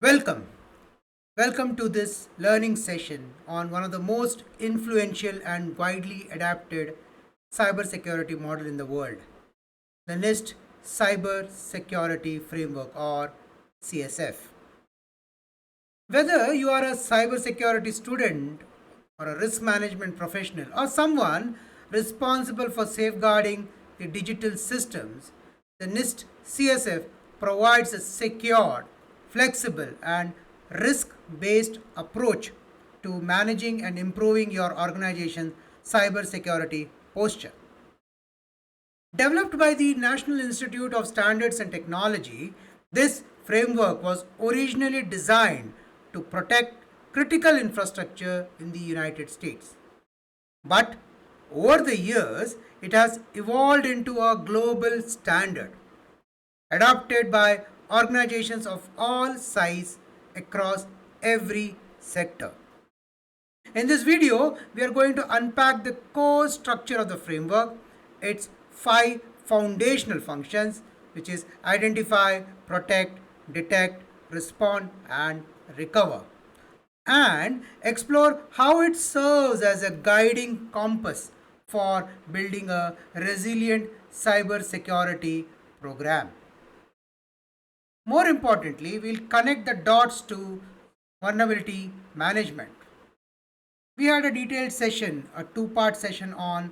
Welcome. Welcome to this learning session on one of the most influential and widely adapted cybersecurity model in the world, the NIST Cybersecurity Framework or CSF. Whether you are a cybersecurity student or a risk management professional or someone responsible for safeguarding the digital systems, the NIST CSF provides a secure, flexible, and risk based approach to managing and improving your organization's cybersecurity posture. Developed by the National Institute of Standards and Technology, this framework was originally designed to protect critical infrastructure in the United States. But over the years, it has evolved into a global standard adopted by organizations of all size across every sector. In this video, we are going to unpack the core structure of the framework, its five foundational functions, which is identify, protect, detect, respond, and recover, and explore how it serves as a guiding compass for building a resilient cybersecurity program. More importantly, we'll connect the dots to vulnerability management. We had a detailed session, a two-part session on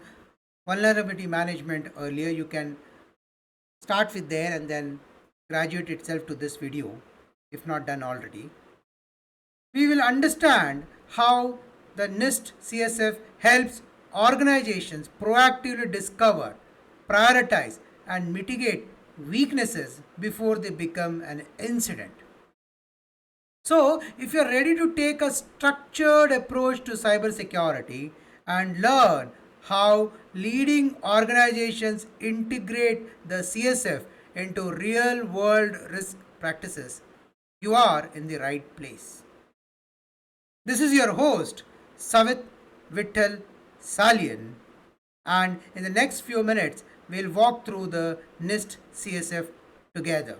vulnerability management earlier. You can start with there and then graduate itself to this video if not done already. We will understand how the NIST CSF helps organizations proactively discover, prioritize, and mitigate weaknesses before they become an incident. So, if you're ready to take a structured approach to cybersecurity and learn how leading organizations integrate the CSF into real world risk practices, you are in the right place. This is your host, Savit Vittal Salian, and in the next few minutes, we'll walk through the NIST CSF together.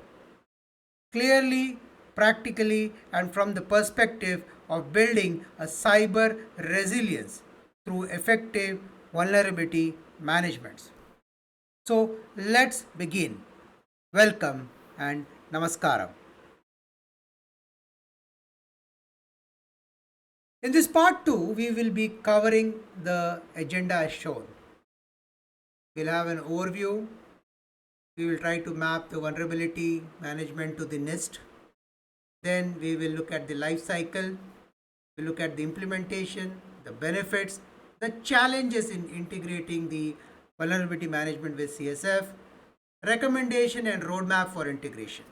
Clearly, practically, and from the perspective of building a cyber resilience through effective vulnerability management. So, let's begin. Welcome and namaskaram. In this part 2, we will be covering the agenda as shown. We'll have an overview. We will try to map the vulnerability management to the NIST. Then we will look at the life cycle. We'll look at the implementation, the benefits, the challenges in integrating the vulnerability management with CSF, recommendation and roadmap for integration.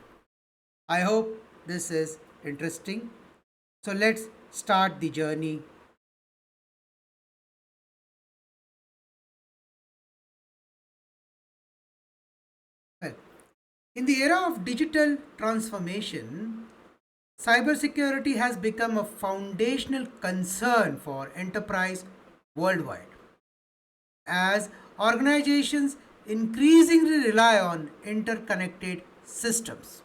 I hope this is interesting. So let's start the journey. Well, in the era of digital transformation, cybersecurity has become a foundational concern for enterprise worldwide. As organizations increasingly rely on interconnected systems,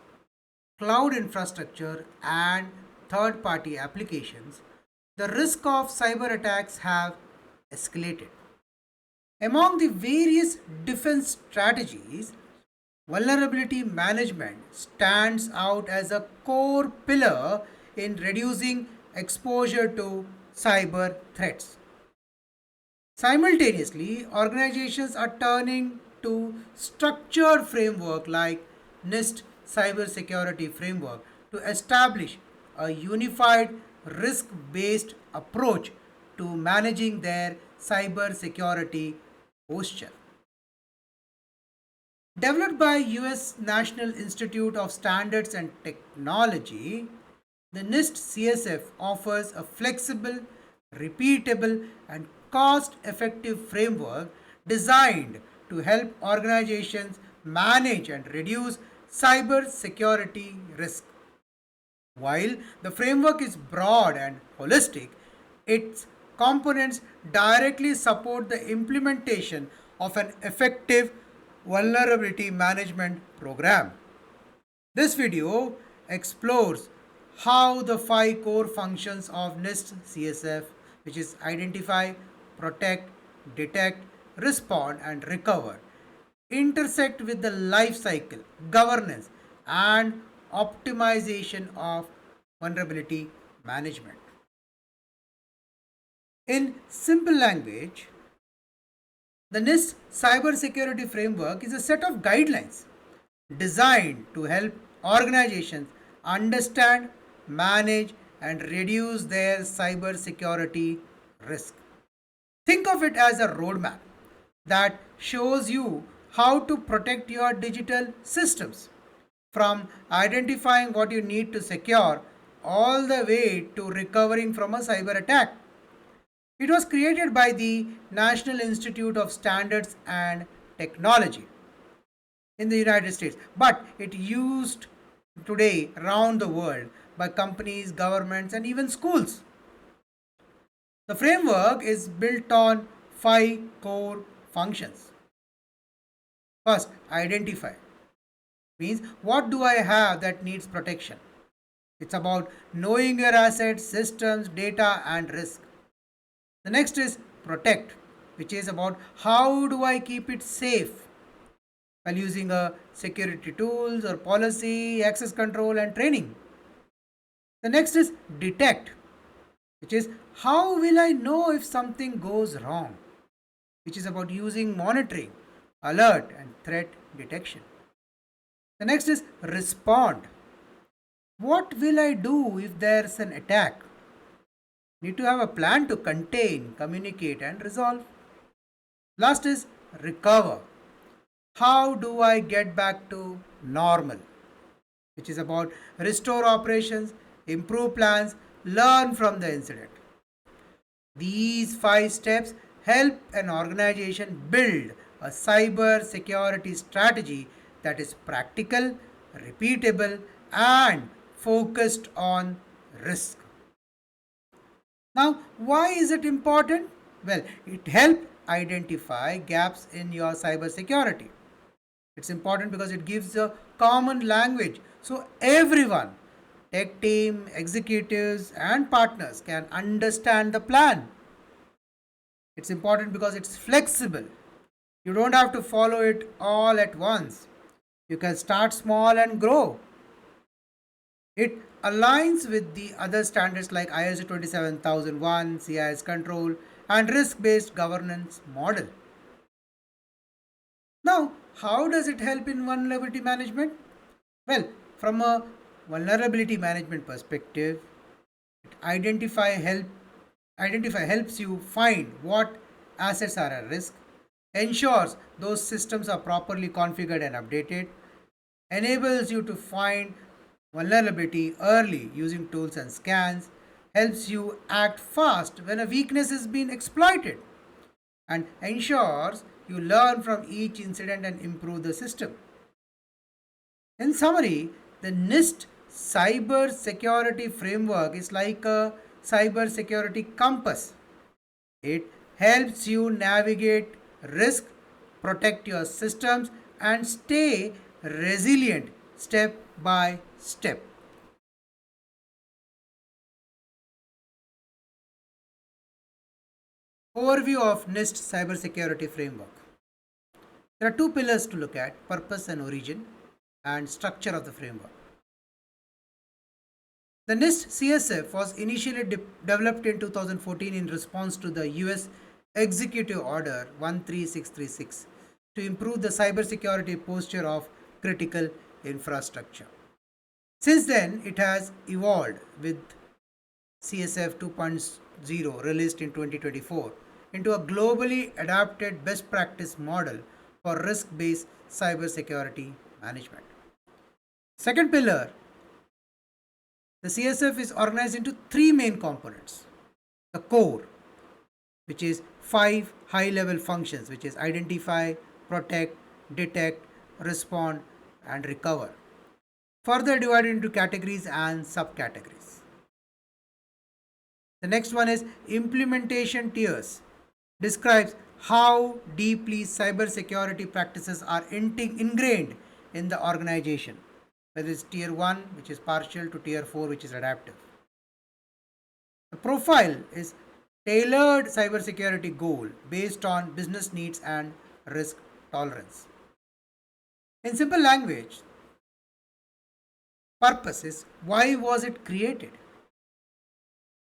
cloud infrastructure, and third party applications, the risk of cyber attacks have escalated. Among the various defense strategies, vulnerability management stands out as a core pillar in reducing exposure to cyber threats. Simultaneously, organizations are turning to structured framework like NIST Cybersecurity Framework to establish a unified risk-based approach to managing their cybersecurity posture. Developed by US National Institute of Standards and Technology, the NIST CSF offers a flexible, repeatable, and cost effective framework designed to help organizations manage and reduce cyber security risk. While the framework is broad and holistic, its components directly support the implementation of an effective vulnerability management program. This video explores how the five core functions of NIST CSF, which is identify, protect, detect, respond, and recover, intersect with the life cycle, governance, and optimization of vulnerability management. In simple language, the NIST Cybersecurity Framework is a set of guidelines designed to help organizations understand, manage, and reduce their cybersecurity risk. Think of it as a roadmap that shows you how to protect your digital systems, from identifying what you need to secure all the way to recovering from a cyber attack. It was created by the National Institute of Standards and Technology in the United States, but it used today around the world by companies, governments, and even schools. The framework is built on five core functions. First, identify means what do I have that needs protection? It's about knowing your assets, systems, data, and risk. The next is protect, which is about how do I keep it safe while using a security tools or policy, access control, and training. The next is detect, which is how will I know if something goes wrong, which is about using monitoring, alert, and threat detection. The next is respond. What will I do if there's an attack? Need to have a plan to contain, communicate, and resolve. Last is recover. How do I get back to normal? Which is about restore operations, improve plans, learn from the incident. These five steps help an organization build a cyber security strategy that is practical, repeatable, and focused on risk. Now, why is it important? Well, it helps identify gaps in your cybersecurity. It's important because it gives a common language so everyone, tech team, executives, and partners can understand the plan. It's important because it's flexible. You don't have to follow it all at once. You can start small and grow. It aligns with the other standards like ISO 27001, CIS control, and risk based governance model. Now, how does it help in vulnerability management? Well, from a vulnerability management perspective, identify help identify helps you find what assets are at risk, ensures those systems are properly configured and updated, enables you to find vulnerability early using tools and scans, helps you act fast when a weakness has been exploited, and ensures you learn from each incident and improve the system. In summary, the NIST cyber security framework is like a cyber security compass. It helps you navigate risk, protect your systems, and stay resilient step by step. Overview of NIST Cybersecurity Framework. There are two pillars to look at: purpose and origin, and structure of the framework. The NIST CSF was initially developed in 2014 in response to the US Executive Order 13636 to improve the cybersecurity posture of critical infrastructure. Since then, it has evolved with CSF 2.0 released in 2024 into a globally adapted best practice model for risk based cybersecurity management. Second pillar, the CSF is organized into three main components: the core, which is five high level functions, which is identify, protect, detect, respond, and recover, further divided into categories and subcategories. The next one is implementation tiers, describes how deeply cybersecurity practices are ingrained in the organization. whether it's tier 1, which is partial, to tier 4, which is adaptive. The profile is tailored cybersecurity goal based on business needs and risk tolerance. In simple language, purpose is why was it created?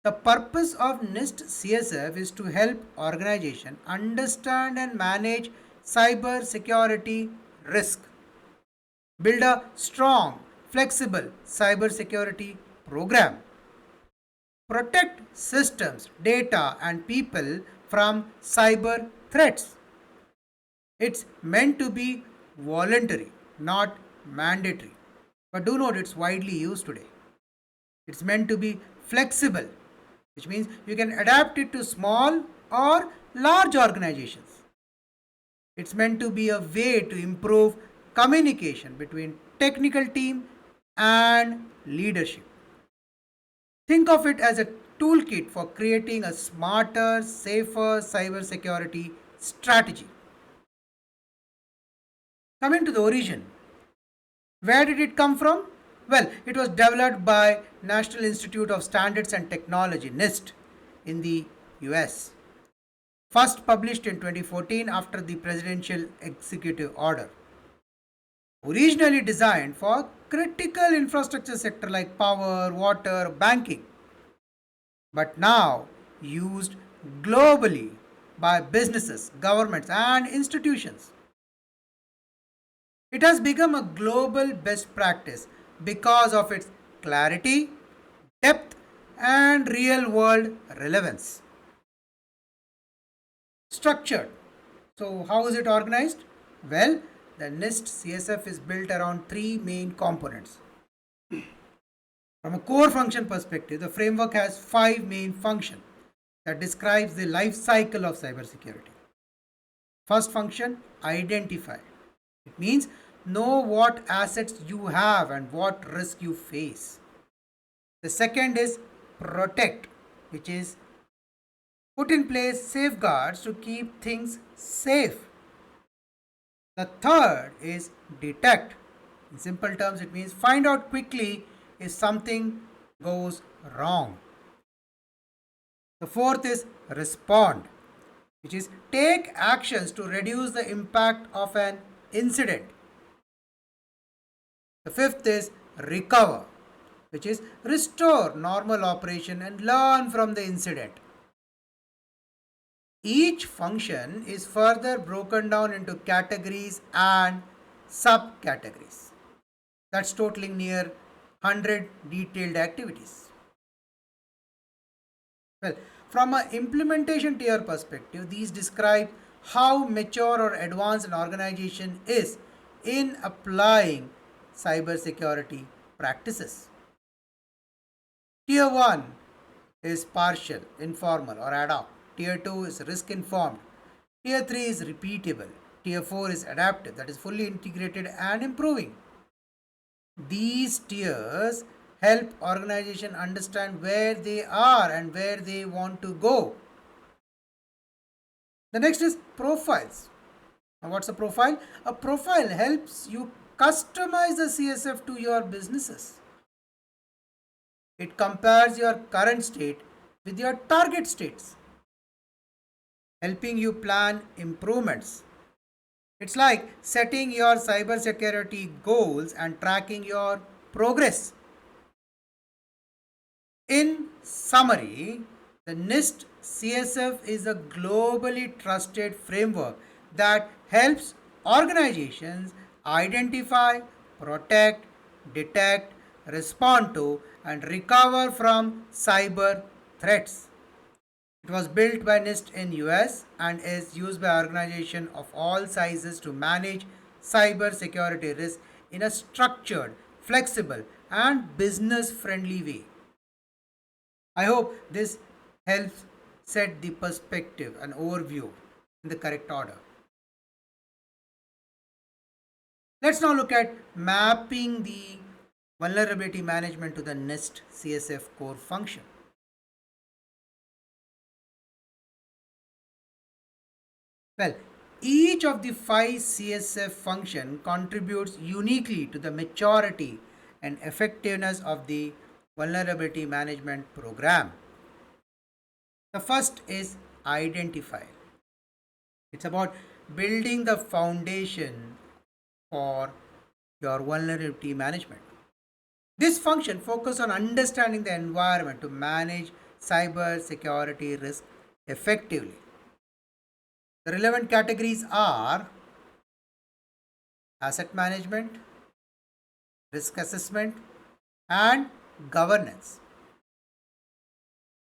The purpose of NIST CSF is to help organization understand and manage cyber security risk, build a strong, flexible cyber security program, protect systems, data, and people from cyber threats. It's meant to be voluntary, not mandatory. But do note it's widely used today. It's meant to be flexible, which means you can adapt it to small or large organizations. It's meant to be a way to improve communication between technical team and leadership. Think of it as a toolkit for creating a smarter, safer cybersecurity strategy. Coming to the origin, where did it come from? Well, it was developed by National Institute of Standards and Technology, NIST, in the US. First published in 2014 after the presidential executive order. Originally designed for critical infrastructure sector like power, water, banking, but now used globally by businesses, governments, and institutions. It has become a global best practice because of its clarity, depth, and real world relevance. Structured. So, how is it organized? Well, the NIST CSF is built around three main components. From a core function perspective, the framework has five main functions that describes the life cycle of cybersecurity. First function, identify. It means know what assets you have and what risk you face. The second is protect, which is put in place safeguards to keep things safe. The third is detect. In simple terms, it means find out quickly if something goes wrong. The fourth is respond, which is take actions to reduce the impact of an incident. The fifth is recover, which is restore normal operation and learn from the incident. Each function is further broken down into categories and subcategories. That's totaling near 100 detailed activities. Well, from an implementation tier perspective, these describe how mature or advanced an organization is in applying cybersecurity practices. Tier 1 is partial, informal, or ad hoc. Tier 2 is risk informed. Tier 3 is repeatable. Tier 4 is adaptive, that is fully integrated and improving. These tiers help organization understand where they are and where they want to go. The next is profiles. Now, what's a profile? A profile helps you customize the CSF to your businesses. It compares your current state with your target states, helping you plan improvements. It's like setting your cybersecurity goals and tracking your progress. In summary, the NIST CSF is a globally trusted framework that helps organizations identify, protect, detect, respond to, and recover from cyber threats. It was built by NIST in US and is used by organizations of all sizes to manage cyber security risk in a structured, flexible, and business friendly way. I hope this helps set the perspective and overview in the correct order. Let's now look at mapping the vulnerability management to the NIST CSF core function. Well, each of the five CSF function contributes uniquely to the maturity and effectiveness of the vulnerability management program. The first is identify. It's about building the foundation for your vulnerability management. This function focuses on understanding the environment to manage cyber security risk effectively. The relevant categories are asset management, risk assessment, and governance.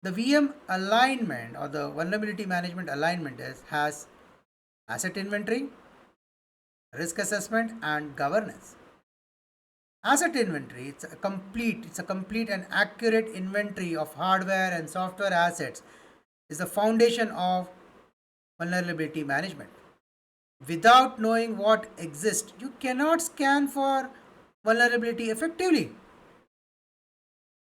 The VM alignment or the vulnerability management alignment has asset inventory, risk assessment, and governance. Asset inventory, it's a complete and accurate inventory of hardware and software assets is the foundation of vulnerability management. Without knowing what exists, you cannot scan for vulnerability effectively.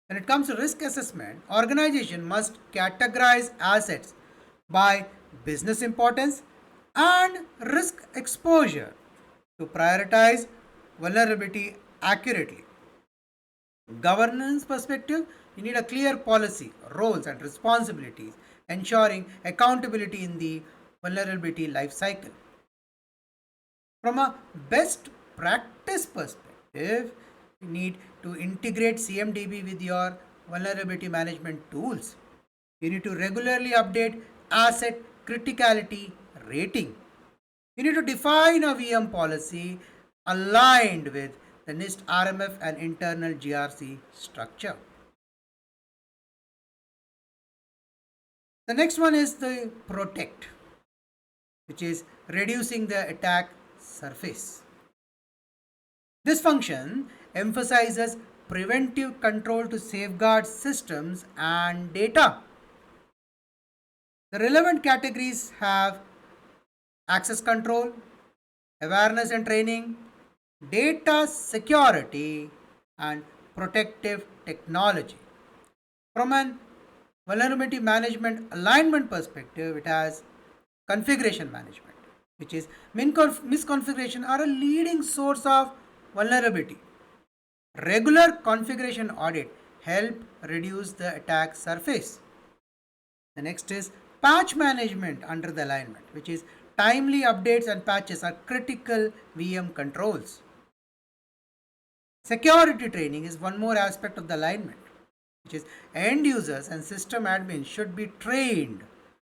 When it comes to risk assessment, organization must categorize assets by business importance and risk exposure to prioritize vulnerability accurately. Governance perspective, you need a clear policy, roles and responsibilities, ensuring accountability in the vulnerability life cycle. From a best practice perspective, you need to integrate CMDB with your vulnerability management tools. You need to regularly update asset criticality rating. You need to define a VM policy aligned with the NIST RMF and internal GRC structure. The next one is the protect, which is reducing the attack surface. This function emphasizes preventive control to safeguard systems and data. The relevant categories have access control, awareness and training, data security, and protective technology. From an vulnerability management alignment perspective, it has configuration management, which is misconfiguration are a leading source of vulnerability. Regular configuration audit help reduce the attack surface. The next is patch management under the alignment, which is timely updates and patches are critical VM controls. Security training is one more aspect of the alignment, which is end users and system admins should be trained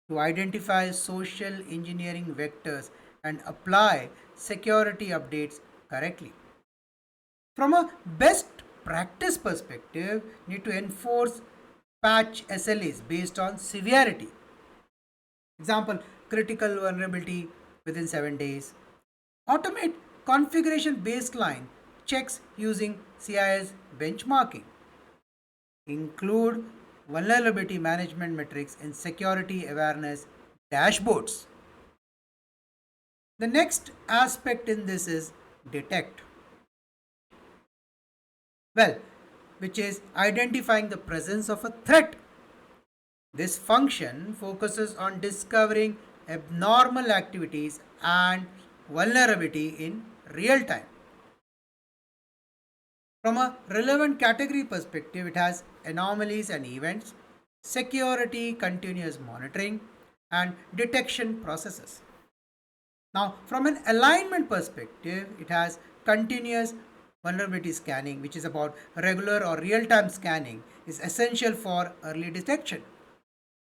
to identify social engineering vectors and apply security updates correctly. From a best practice perspective, you need to enforce patch SLAs based on severity. Example, critical vulnerability within 7 days. Automate configuration baseline checks using CIS benchmarking. Include vulnerability management metrics in security awareness dashboards. The next aspect in this is detect. Well, which is identifying the presence of a threat. This function focuses on discovering abnormal activities and vulnerability in real time. From a relevant category perspective, it has anomalies and events, security continuous monitoring, and detection processes. Now, from an alignment perspective, it has continuous vulnerability scanning, which is about regular or real-time scanning, is essential for early detection.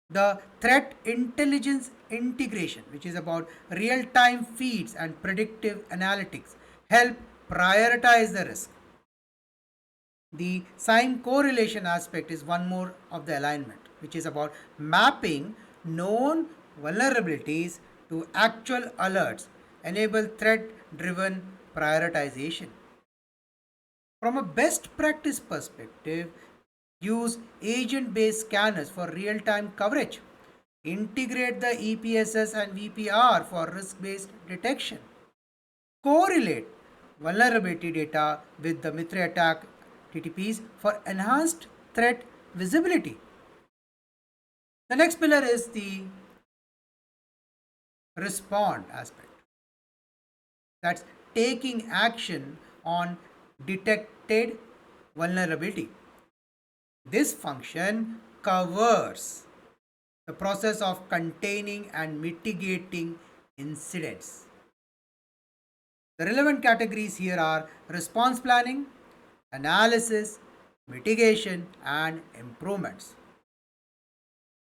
The threat intelligence integration, which is about real-time feeds and predictive analytics, help prioritize the risk. The sign correlation aspect is one more of the alignment, which is about mapping known vulnerabilities to actual alerts, enable threat-driven prioritization. From a best practice perspective, use agent-based scanners for real-time coverage. Integrate the EPSS and VPR for risk-based detection. Correlate vulnerability data with the Mitre attack TTPs for enhanced threat visibility. The next pillar is the respond aspect. That's taking action on detected vulnerability. This function covers the process of containing and mitigating incidents. The relevant categories here are response planning, analysis, mitigation, and improvements.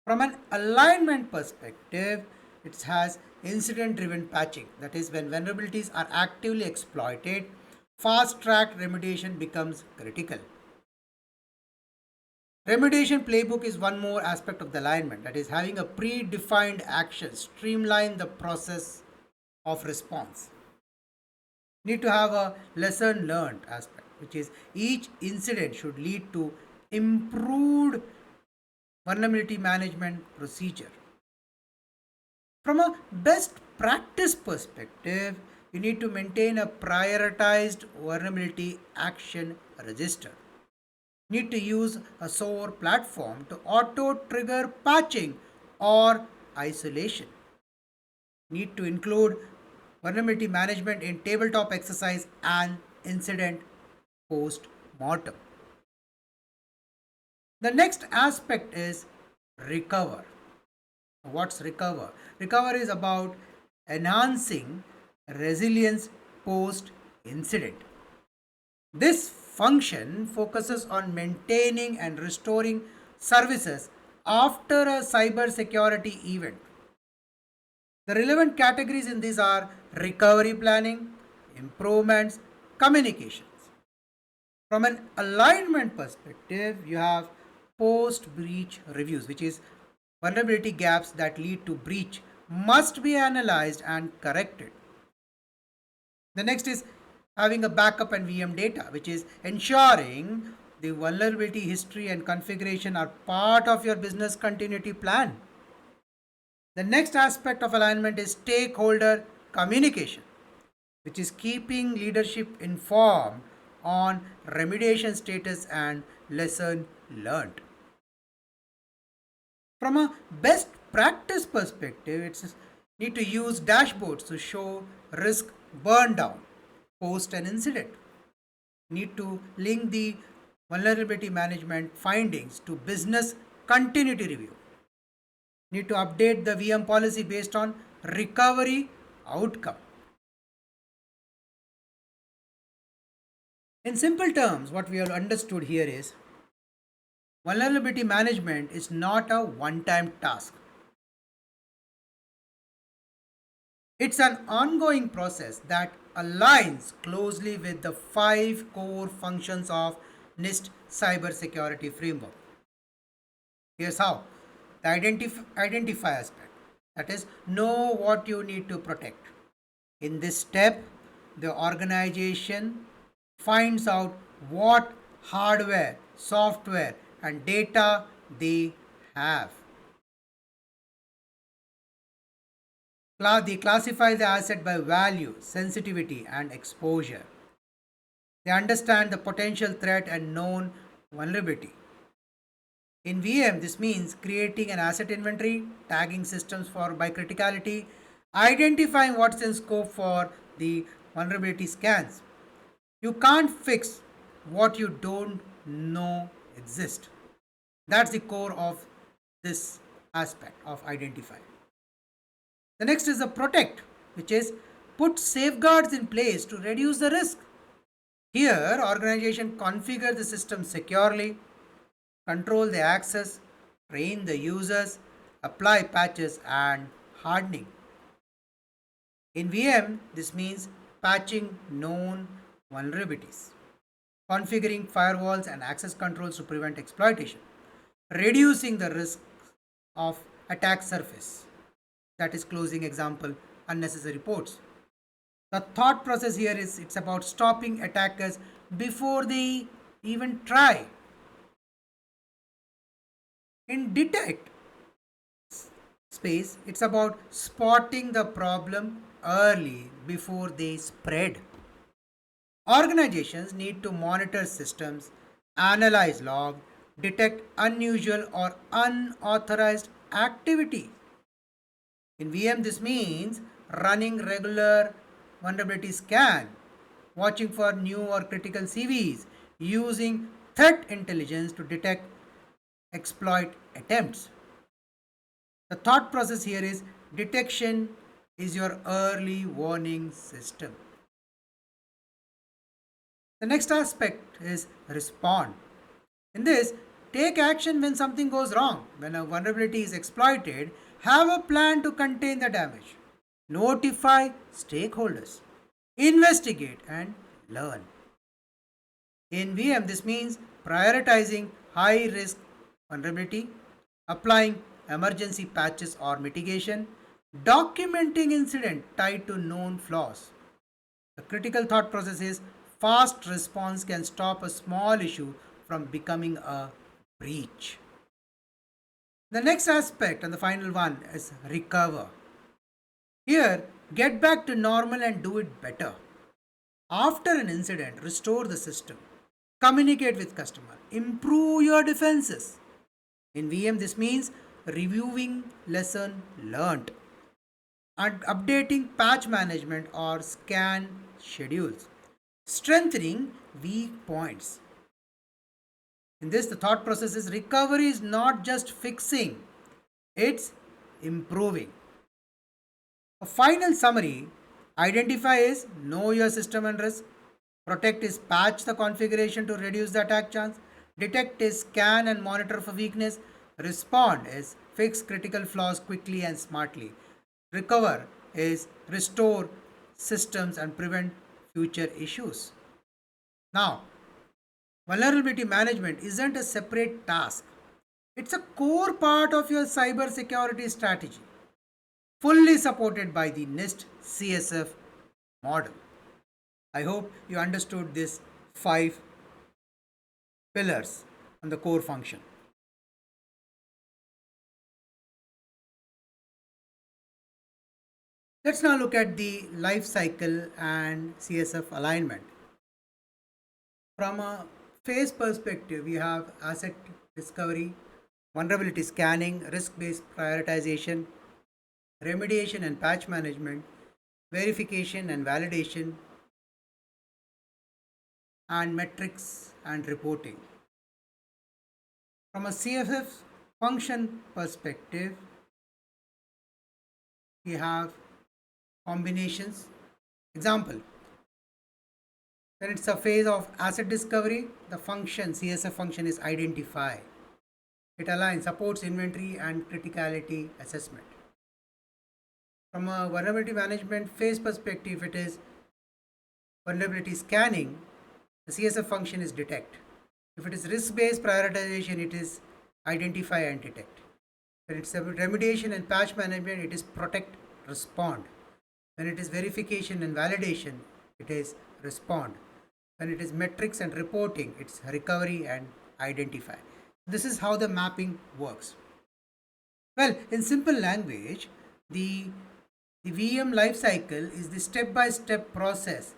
From an alignment perspective, it has incident driven patching, that is, when vulnerabilities are actively exploited, fast track remediation becomes critical. Remediation playbook is one more aspect of the alignment, that is, having a predefined action, streamline the process of response. Need to have a lesson learned aspect, which is each incident should lead to improved vulnerability management procedure. From a best practice perspective, you need to maintain a prioritized vulnerability action register. Need to use a SOAR platform to auto trigger patching or isolation. Need to include vulnerability management in tabletop exercise and incident post mortem. The next aspect is recover. What's recover? Recover is about enhancing resilience post incident. This function focuses on maintaining and restoring services after a cybersecurity event. The relevant categories in these are recovery planning, improvements, communications. From an alignment perspective, you have post breach reviews, which is vulnerability gaps that lead to breach must be analyzed and corrected. The next is having a backup and VM data, which is ensuring the vulnerability history and configuration are part of your business continuity plan. The next aspect of alignment is stakeholder communication, which is keeping leadership informed on remediation status and lesson learned. From a best practice perspective, it's need to use dashboards to show risk burn down post an incident. Need to link the vulnerability management findings to business continuity review. Need to update the VM policy based on recovery outcome. In simple terms, what we have understood here is vulnerability management is not a one time task. It's an ongoing process that aligns closely with the 5 core functions of NIST Cybersecurity Framework. Here's how. The identify aspect, that is, know what you need to protect. In this step, the organization finds out what hardware, software, and data they have. They classify the asset by value, sensitivity, and exposure. They understand the potential threat and known vulnerability. In VM, this means creating an asset inventory, tagging systems for by criticality, identifying what's in scope for the vulnerability scans. You can't fix what you don't know exists. That's the core of this aspect of identify. The next is the protect, which is put safeguards in place to reduce the risk. Here, organization configure the system securely, control the access, train the users, apply patches and hardening. In VM, this means patching known vulnerabilities, configuring firewalls and access controls to prevent exploitation, reducing the risk of attack surface, that is closing example, unnecessary ports. The thought process here is it's about stopping attackers before they even try. In detect space, it's about spotting the problem early before they spread. Organizations need to monitor systems, analyze log, detect unusual or unauthorized activity. In VM, this means running regular vulnerability scan, watching for new or critical CVs, using threat intelligence to detect exploit attempts. The thought process here is detection is your early warning system. The next aspect is respond. In this, take action when something goes wrong. When a vulnerability is exploited, have a plan to contain the damage. Notify stakeholders. Investigate and learn. In VM, this means prioritizing high risk vulnerability, applying emergency patches or mitigation, documenting incident tied to known flaws. The critical thought process is fast response can stop a small issue from becoming a breach. The next aspect and the final one is recover. Here, get back to normal and do it better. After an incident, restore the system. Communicate with customer. Improve your defenses. In VM, this means reviewing lesson learned and updating patch management or scan schedules. Strengthening weak points. In this, the thought process is recovery is not just fixing, it's improving. A final summary: identify is know your system and risk, protect is patch the configuration to reduce the attack chance, detect is scan and monitor for weakness, respond is fix critical flaws quickly and smartly, recover is restore systems and prevent future issues. Now, vulnerability management isn't a separate task. It's a core part of your cybersecurity strategy, fully supported by the NIST CSF model. I hope you understood these 5 pillars on the core function. Let's now look at the life cycle and CSF alignment. From a phase perspective, we have asset discovery, vulnerability scanning, risk-based prioritization, remediation and patch management, verification and validation, and metrics and reporting. From a CSF function perspective, we have combinations. Example, when it's a phase of asset discovery, the function CSF function is identify. It aligns, supports inventory and criticality assessment. From a vulnerability management phase perspective, it is vulnerability scanning. The CSF function is detect. If it is risk-based prioritization, it is identify and detect. When it's remediation and patch management, it is protect, respond. When it is verification and validation, it is respond. When it is metrics and reporting, it's recovery and identify. This is how the mapping works. Well, in simple language, the VM lifecycle is the step-by-step process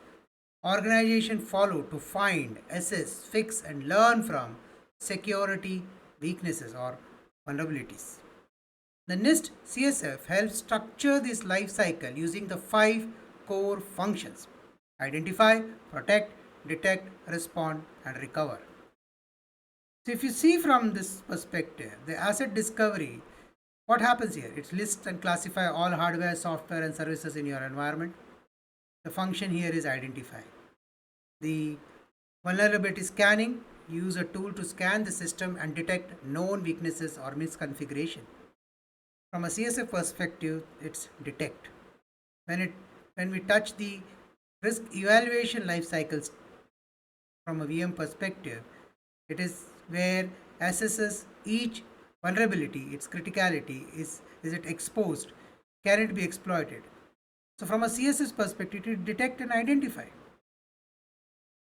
organization follow to find, assess, fix, and learn from security weaknesses or vulnerabilities. The NIST CSF helps structure this life cycle using the 5 core functions: identify, protect, detect, respond, and recover. So, if you see from this perspective, the asset discovery, what happens here? It lists and classify all hardware, software, and services in your environment. The function here is identify. The vulnerability scanning, use a tool to scan the system and detect known weaknesses or misconfiguration. From a CSF perspective, it's detect. When we touch the risk evaluation life cycles from a VM perspective, it is where assesses each vulnerability, its criticality, is it exposed, can it be exploited. So from a CSS perspective, it detect and identify.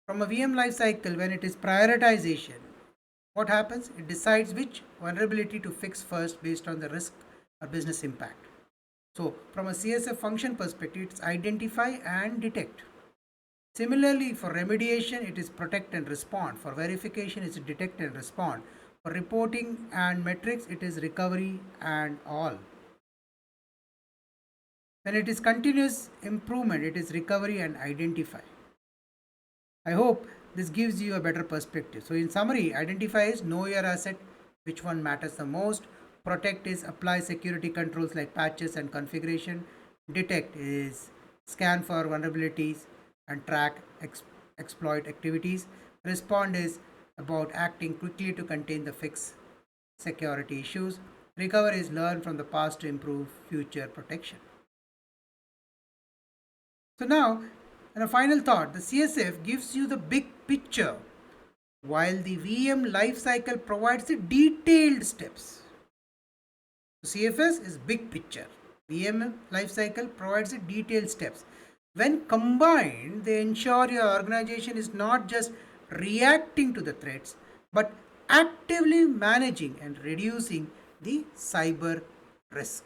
From a VM lifecycle, when it is prioritization, what happens? It decides which vulnerability to fix first based on the risk or business impact. So from a CSF function perspective, it's identify and detect. Similarly, for remediation, it is protect and respond. For verification, it's detect and respond. For reporting and metrics, it is recovery and all. When it is continuous improvement, it is recovery and identify. I hope this gives you a better perspective. So in summary, identify is know your asset, which one matters the most. Protect is apply security controls like patches and configuration. Detect is scan for vulnerabilities and track exploit activities. Respond is about acting quickly to contain the fix security issues. Recover is learn from the past to improve future protection. So now, and a final thought, the CSF gives you the big picture while the VM lifecycle provides the detailed steps. CFS is big picture. VM lifecycle provides the detailed steps. When combined, they ensure your organization is not just reacting to the threats, but actively managing and reducing the cyber risk.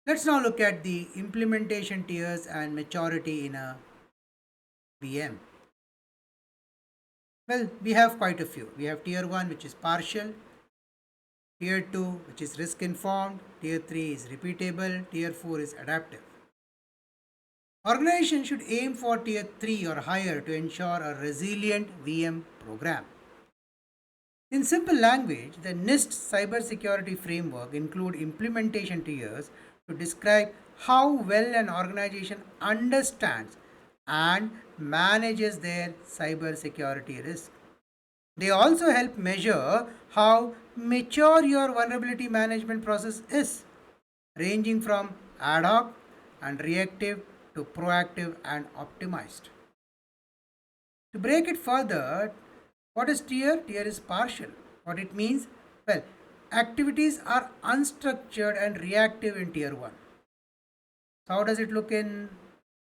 Let's now look at the implementation tiers and maturity in a VM. Well, we have quite a few. We have tier 1, which is partial, tier 2, which is risk informed, tier 3 is repeatable, tier 4 is adaptive. Organizations should aim for tier 3 or higher to ensure a resilient VM program. In simple language, the NIST Cybersecurity Framework include implementation tiers to describe how well an organization understands and manages their cybersecurity risk. They also help measure how mature your vulnerability management process is, ranging from ad hoc and reactive to proactive and optimized. To break it further, what is tier? Tier is partial. What it means? Well, activities are unstructured and reactive in tier 1. So, how does it look in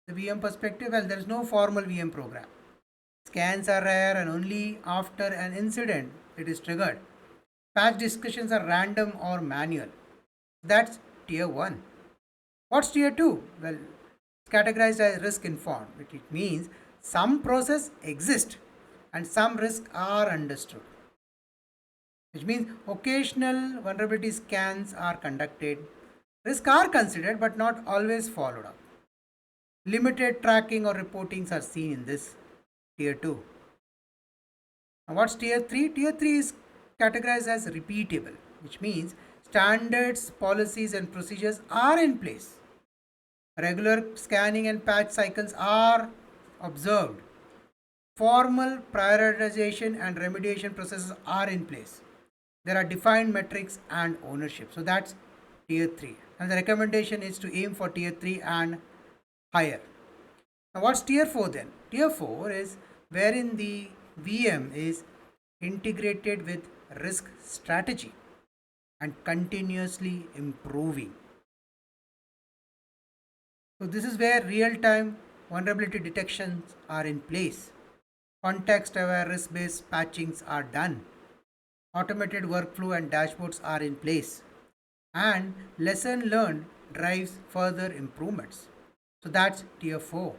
the VM perspective? Well, there is no formal VM program. Scans are rare and only after an incident it is triggered. Patch discussions are random or manual. That's tier 1. What's tier 2? Well, it's categorized as risk informed, which it means some process exist and some risks are understood. Which means occasional vulnerability scans are conducted. Risks are considered but not always followed up. Limited tracking or reportings are seen in this tier 2. Now what's tier 3? Tier 3 is categorized as repeatable, which means standards, policies, and procedures are in place. Regular scanning and patch cycles are observed. Formal prioritization and remediation processes are in place. There are defined metrics and ownership. So that's tier 3. And the recommendation is to aim for tier 3 and higher. Now what's tier 4 then? Tier 4 is wherein the VM is integrated with risk strategy and continuously improving. So this is where real-time vulnerability detections are in place. Context-aware risk-based patchings are done. Automated workflow and dashboards are in place. And lesson learned drives further improvements. So that's tier 4.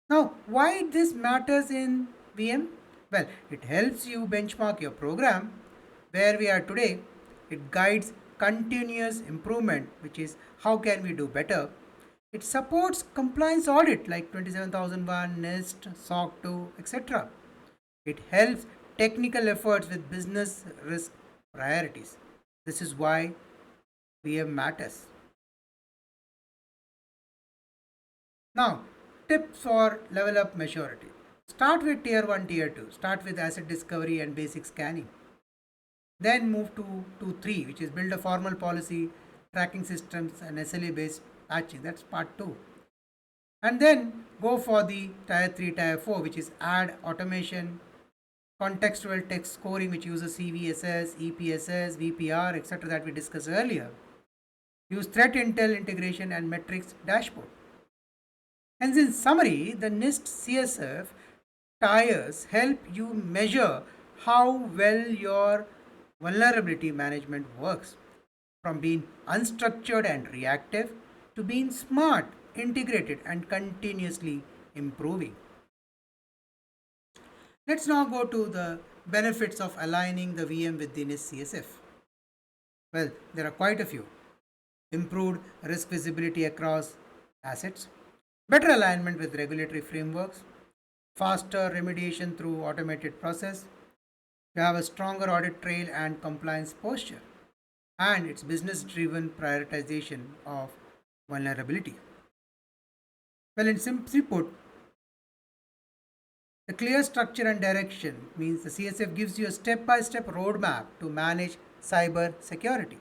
Now, why this matters in VM? Well, it helps you benchmark your program where we are today. It guides continuous improvement, which is how can we do better. It supports compliance audit like 27001, NIST, SOC 2, etc. It helps technical efforts with business risk priorities. This is why VM matters. Now, tips for level up maturity. Start with tier 1, tier 2. Start with asset discovery and basic scanning. Then move to 3, which is build a formal policy, tracking systems, and SLA based patching. That's part 2. And then go for the tier 3, tier 4, which is add automation, contextual text scoring, which uses CVSS, EPSS, VPR, etc., that we discussed earlier. Use threat intel integration and metrics dashboard. And in summary, the NIST CSF tiers help you measure how well your vulnerability management works, from being unstructured and reactive to being smart, integrated, and continuously improving. Let's now go to the benefits of aligning the VM with the NIST CSF. Well, there are quite a few. Improved risk visibility across assets, better alignment with regulatory frameworks, faster remediation through automated process. You have a stronger audit trail and compliance posture, and it's business driven prioritization of vulnerability. Well, in simply put, the clear structure and direction means the CSF gives you a step by step roadmap to manage cyber security.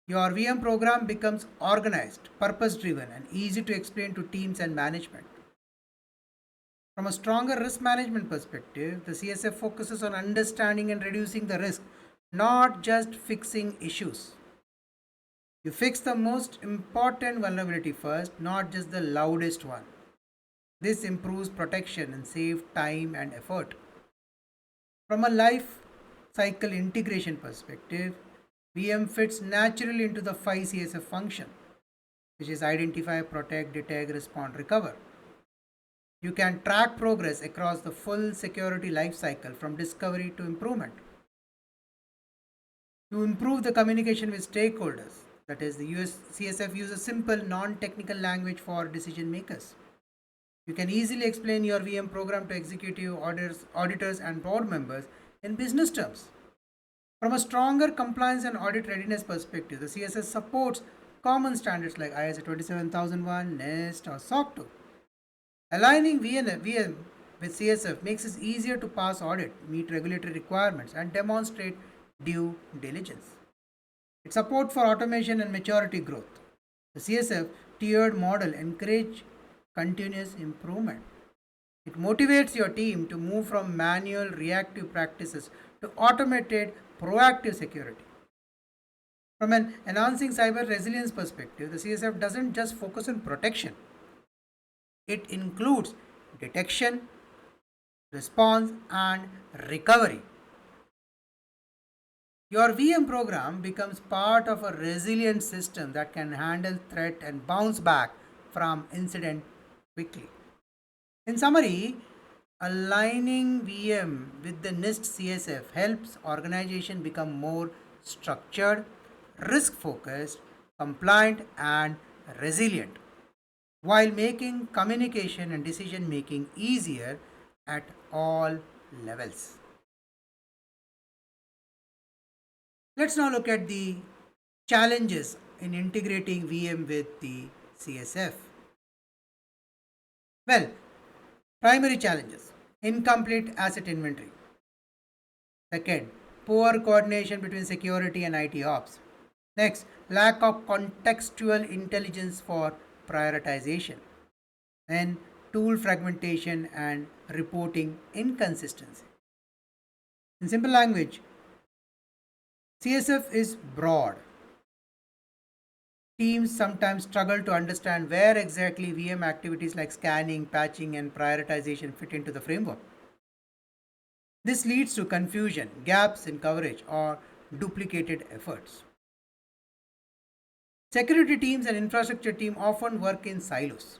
Your VM program becomes organized, purpose driven, and easy to explain to teams and management. From a stronger risk management perspective, the CSF focuses on understanding and reducing the risk, not just fixing issues. You fix the most important vulnerability first, not just the loudest one. This improves protection and saves time and effort. From a life cycle integration perspective, VM fits naturally into the 5 CSF function, which is identify, protect, detect, respond, recover. You can track progress across the full security life cycle from discovery to improvement. To improve the communication with stakeholders, that is, the US CSF uses simple non technical language for decision makers. You can easily explain your VM program to executive auditors, and board members in business terms. From a stronger compliance and audit readiness perspective, the CSS supports common standards like ISO 27001, NIST, or SOC 2. Aligning VM with CSF makes it easier to pass audit, meet regulatory requirements, and demonstrate due diligence. Its support for automation and maturity growth. The CSF tiered model encourages continuous improvement. It motivates your team to move from manual reactive practices to automated proactive security. From an enhancing cyber resilience perspective, the CSF doesn't just focus on protection, it includes detection, response, and recovery. Your VM program becomes part of a resilient system that can handle threat and bounce back from incident quickly. In summary, aligning VM with the NIST CSF helps organization become more structured, risk focused, compliant, and resilient while making communication and decision making easier at all levels. Let's now look at the challenges in integrating VM with the CSF. Well, primary challenges: incomplete asset inventory. Second, poor coordination between security and IT ops. Next, lack of contextual intelligence for prioritization. And tool fragmentation and reporting inconsistency. In simple language, CSF is broad. Teams sometimes struggle to understand where exactly VM activities like scanning, patching, and prioritization fit into the framework. This leads to confusion, gaps in coverage, or duplicated efforts. Security teams and infrastructure teams often work in silos.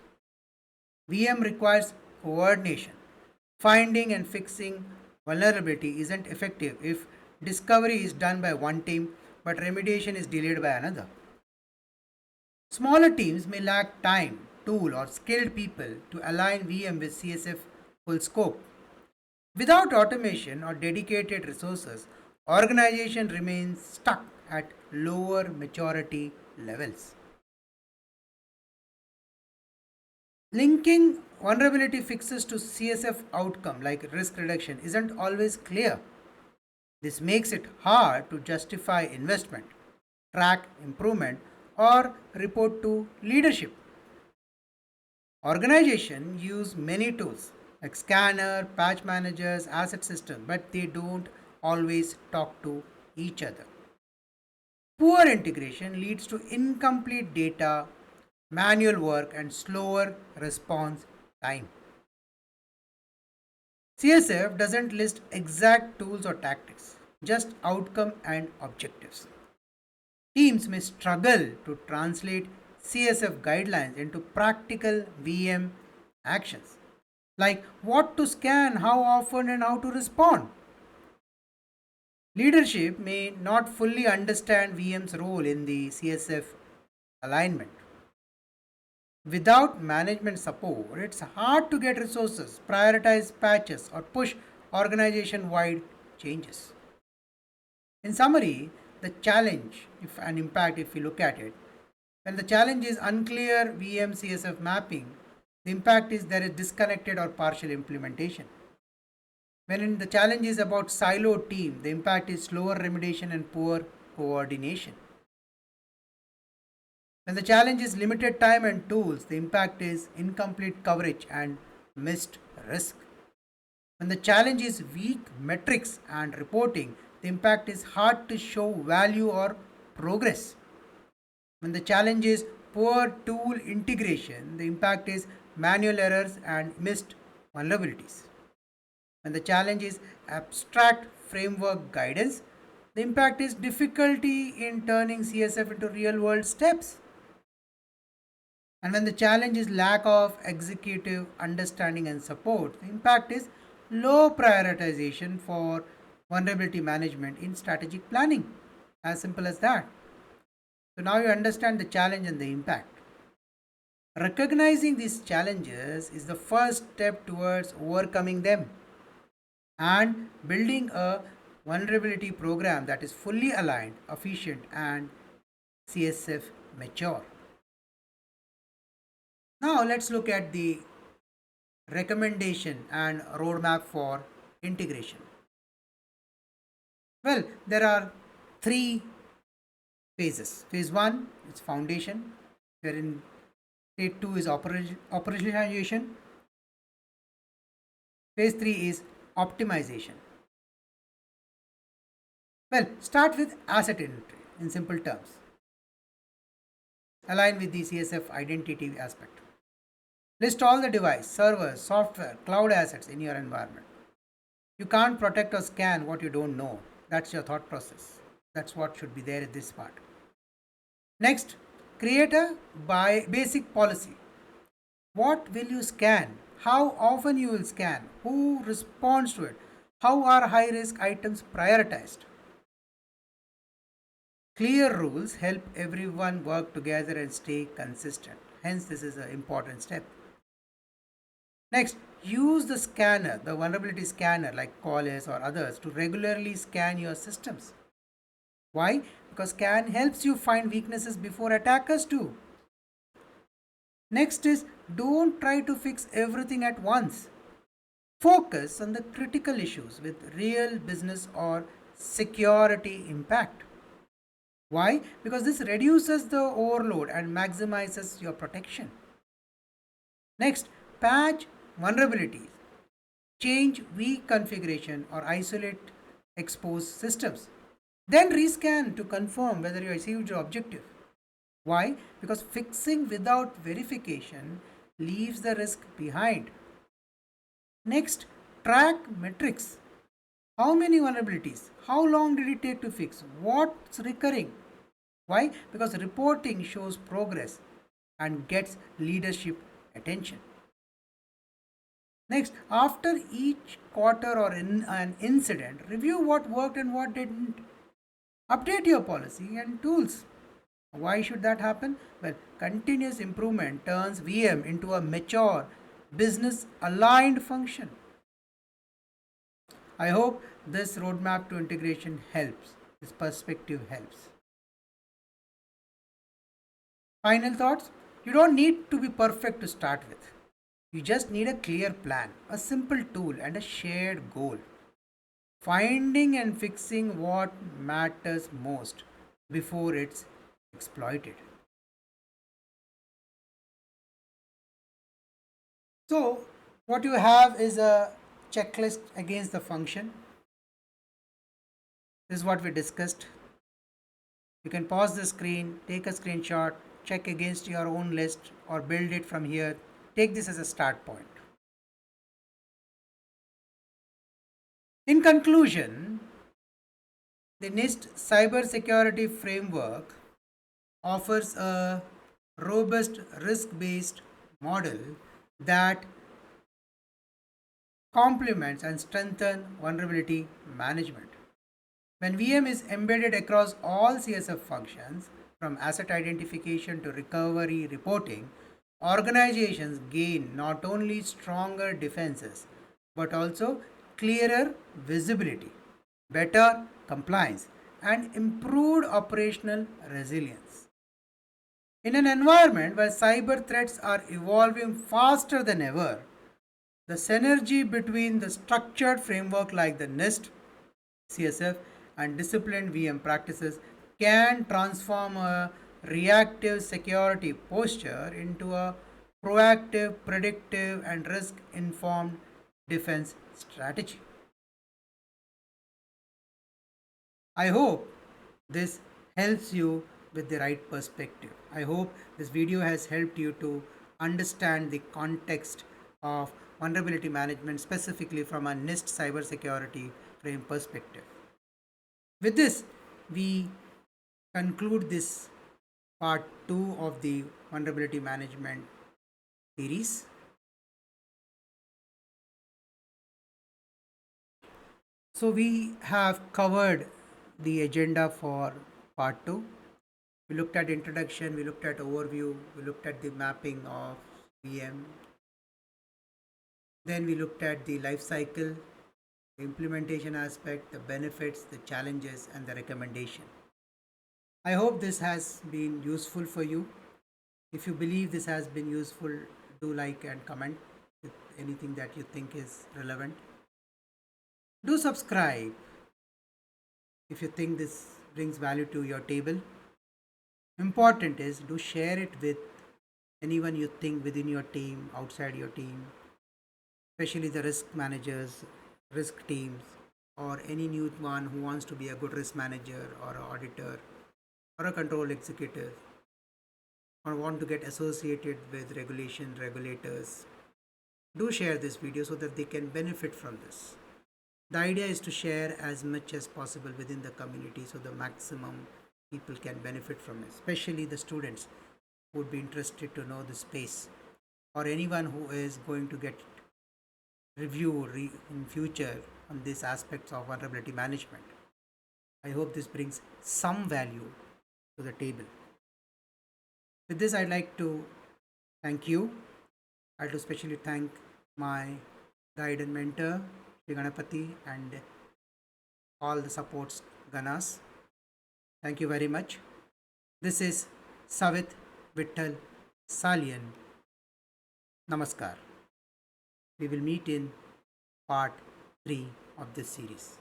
VM requires coordination. Finding and fixing vulnerability isn't effective if discovery is done by one team but remediation is delayed by another. Smaller teams may lack time, tool, or skilled people to align VM with CSF full scope. Without automation or dedicated resources, organization remains stuck at lower maturity levels. Linking vulnerability fixes to CSF outcome like risk reduction isn't always clear. This makes it hard to justify investment, track improvement, or report to leadership. Organizations use many tools like scanner, patch managers, asset system, but they don't always talk to each other. Poor integration leads to incomplete data, manual work, and slower response time. CSF doesn't list exact tools or tactics, just outcome and objectives. Teams may struggle to translate CSF guidelines into practical VM actions, like what to scan, how often, and how to respond. Leadership may not fully understand VM's role in the CSF alignment. Without management support, it's hard to get resources, prioritize patches, or push organization wide changes. In summary, the challenge, if an impact, if we look at it, when the challenge is unclear VM CSF mapping, the impact is there is disconnected or partial implementation. When the challenge is about siloed team, the impact is slower remediation and poor coordination. When the challenge is limited time and tools, the impact is incomplete coverage and missed risk. When the challenge is weak metrics and reporting, the impact is hard to show value or progress. When the challenge is poor tool integration, the impact is manual errors and missed vulnerabilities. When the challenge is abstract framework guidance, the impact is difficulty in turning CSF into real world steps. And when the challenge is lack of executive understanding and support, the impact is low prioritization for vulnerability management in strategic planning. As simple as that. So now you understand the challenge and the impact. Recognizing these challenges is the first step towards overcoming them and building a vulnerability program that is fully aligned, efficient, and CSF mature. Now let's look at the recommendation and roadmap for integration. Well, there are three phases. Phase 1 is foundation, wherein phase 2 is operationalization, phase 3 is optimization. Well, start with asset entry in simple terms. Align with the CSF identity aspect. List all the device, servers, software, cloud assets in your environment. You can't protect or scan what you don't know. That's your thought process. That's what should be there in this part. Next, create a basic policy. What will you scan? How often you will scan? Who responds to it? How are high risk items prioritized? Clear rules help everyone work together and stay consistent. Hence, this is an important step. Next, use the scanner, the vulnerability scanner like Qualys or others, to regularly scan your systems. Why? Because scan helps you find weaknesses before attackers do. Next is, don't try to fix everything at once. Focus on the critical issues with real business or security impact. Why? Because this reduces the overload and maximizes your protection. Next, patch vulnerabilities. Change weak configuration or isolate exposed systems. Then rescan to confirm whether you achieved your objective. Why? Because fixing without verification leaves the risk behind. Next, track metrics. How many vulnerabilities? How long did it take to fix? What's recurring? Why? Because reporting shows progress and gets leadership attention. Next, after each quarter or in an incident, review what worked and what didn't. Update your policy and tools. Why should that happen? Well, continuous improvement turns VM into a mature, business aligned function. I hope this roadmap to integration helps, this perspective helps. Final thoughts? You don't need to be perfect to start with. You just need a clear plan, a simple tool, and a shared goal. Finding and fixing what matters most before it's exploited. So, what you have is a checklist against the function. This is what we discussed. You can pause the screen, take a screenshot, check against your own list, or build it from here. Take this as a start point. In conclusion, the NIST Cybersecurity Framework offers a robust risk-based model that complements and strengthens vulnerability management. When VM is embedded across all CSF functions, from asset identification to recovery reporting, organizations gain not only stronger defenses but also clearer visibility, better compliance, and improved operational resilience. In an environment where cyber threats are evolving faster than ever, the synergy between the structured framework like the NIST CSF and disciplined VM practices can transform a reactive security posture into a proactive, predictive, and risk informed defense strategy. I hope this helps you with the right perspective. I hope this video has helped you to understand the context of vulnerability management specifically from a NIST cybersecurity frame perspective. With this, we conclude this part 2 of the vulnerability management series. So we have covered the agenda for part 2. We looked at introduction, we looked at overview, we looked at the mapping of VM. Then we looked at the life cycle, the implementation aspect, the benefits, the challenges, and the recommendation. I hope this has been useful for you. If you believe this has been useful, do like and comment with anything that you think is relevant. Do subscribe if you think this brings value to your table. Important is do share it with anyone you think within your team, outside your team, especially the risk managers, risk teams, or any new one who wants to be a good risk manager or an auditor or a control executive or want to get associated with regulators. Do share this video so that they can benefit from this. The idea is to share as much as possible within the community so the maximum people can benefit from it, especially the students who would be interested to know the space, or anyone who is going to get review in future on these aspects of vulnerability management. I hope this brings some value to the table. With this, I'd like to thank you. I'd like to especially thank my guide and mentor, Sri Ganapati, and all the supports Ganas. Thank you very much. This is Savit Vittal Salian. Namaskar. We will meet in part 3 of this series.